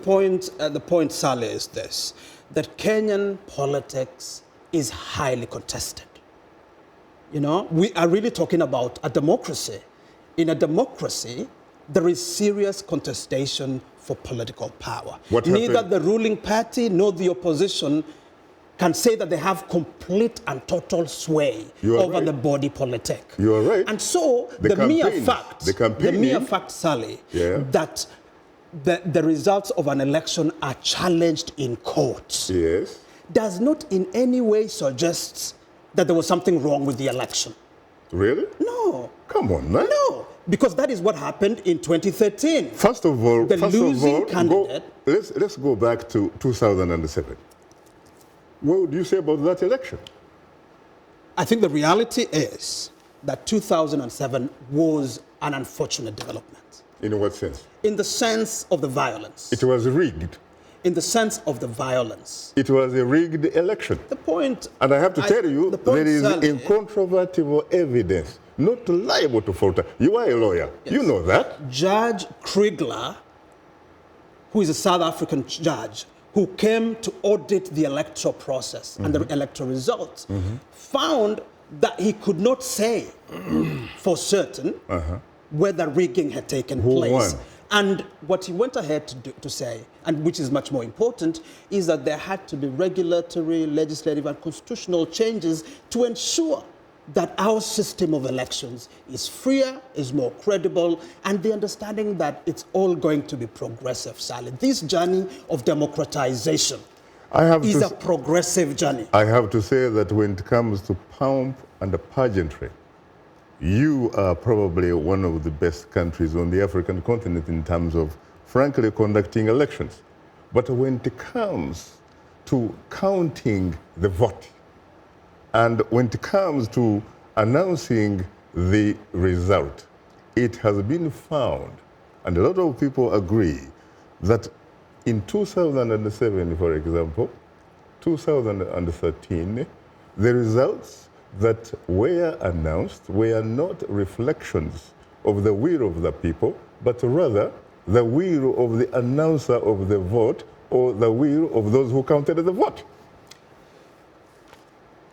the point, Sally, is this, that Kenyan politics is highly contested. You know, we are really talking about a democracy. In a democracy, there is serious contestation for political power. Neither the ruling party nor the opposition can say that they have complete and total sway over the body politic. You are right. And so the mere fact, Sally, that the results of an election are challenged in courts, does not in any way suggest that there was something wrong with the election. Really? No. Come on, man. No, because that is what happened in 2013. First of all, candidate. Let's go back to 2007. What would you say about that election? I think the reality is that 2007 was an unfortunate development. In what sense? In the sense of the violence. It was rigged. In the sense of the violence. It was a rigged election. The point... And I have to tell you, there is incontrovertible evidence, not liable to falter. You are a lawyer. Yes. You know that. Judge Kriegler, who is a South African judge, who came to audit the electoral process and the electoral results, found that he could not say for certain whether rigging had taken place. Won? And what he went ahead to say, and which is much more important, is that there had to be regulatory, legislative, and constitutional changes to ensure that our system of elections is freer, is more credible, and the understanding that it's all going to be progressive, Sally. This journey of democratization is a progressive journey. I have to say that when it comes to pomp and pageantry, you are probably one of the best countries on the African continent in terms of, frankly, conducting elections. But when it comes to counting the vote, and when it comes to announcing the result, it has been found, and a lot of people agree, that in 2007, for example, 2013, the results that were announced were not reflections of the will of the people, but rather the will of the announcer of the vote or the will of those who counted the vote.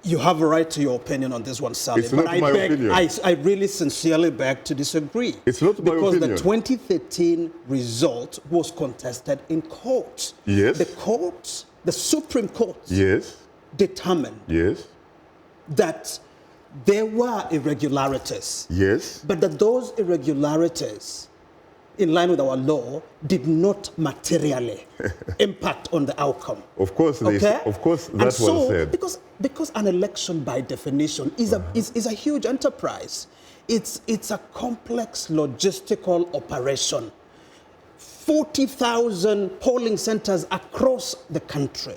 You have a right to your opinion on this one, Sally. It's not my opinion. I really sincerely beg to disagree. It's not my opinion. Because the 2013 result was contested in court. Yes. The Supreme Court determined that there were irregularities. Yes. But that those irregularities, in line with our law, did not materially impact on the outcome. Of course, that was said. Because an election, by definition, is a huge enterprise. It's a complex logistical operation. 40,000 polling centers across the country.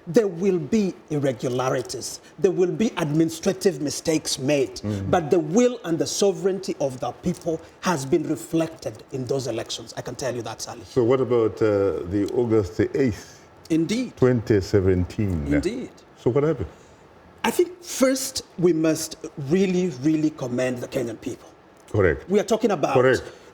There will be irregularities. There will be administrative mistakes made. But the will and the sovereignty of the people has been reflected in those elections. I can tell you that, Sally. So what about the August 8th? Indeed. 2017. Indeed. So what happened? I think first we must really, really commend the Kenyan people. Correct. We are talking about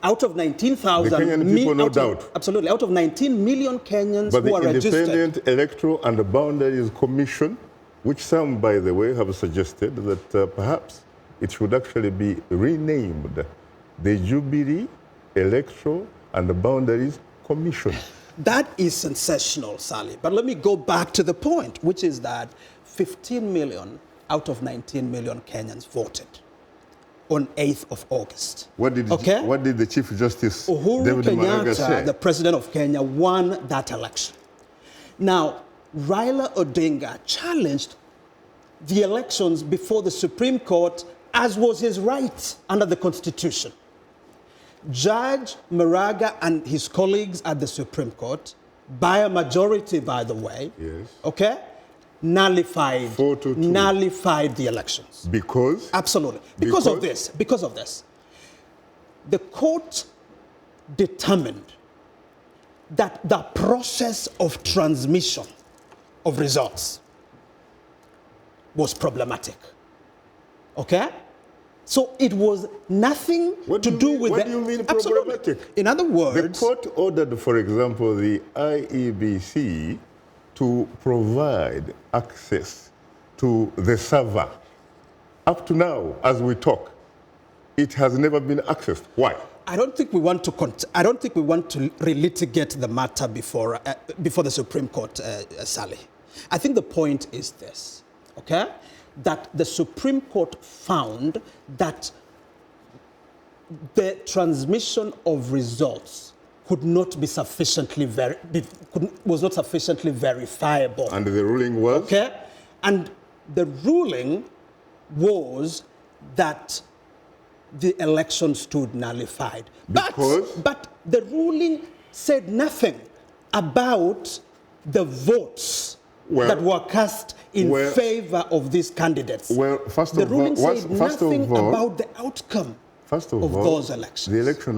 out of 19,000... The Kenyan people, no doubt. Absolutely. Out of 19 million Kenyans who are registered... But the Independent Electoral and Boundaries Commission, which some, by the way, have suggested that perhaps it should actually be renamed the Jubilee Electoral and Boundaries Commission. That is sensational, Sally. But let me go back to the point, which is that 15 million out of 19 million Kenyans voted on 8th of August. What did the Chief Justice Uhuru David Maraga Kenyatta, say? the President of Kenya, won that election. Now, Raila Odinga challenged the elections before the Supreme Court, as was his right under the Constitution. Judge Maraga and his colleagues at the Supreme Court, by a majority, by the way, nullified the elections. Because? Absolutely. Because of this. The court determined that the process of transmission of results was problematic. Okay? So it was nothing to do with What do you mean Absolutely. problematic? In other words, The court ordered, for example, the IEBC to provide access to the server. Up to now, as we talk, it has never been accessed. Why? I don't think we want to relitigate the matter before the Supreme Court, Sally. I think the point is this, okay? That the Supreme Court found that the transmission of results was not sufficiently verifiable. And the ruling was? Okay? And the ruling was that the election stood nullified. But the ruling said nothing about the votes that were cast in favor of these candidates. Well, the ruling said nothing about the outcome of those elections. The election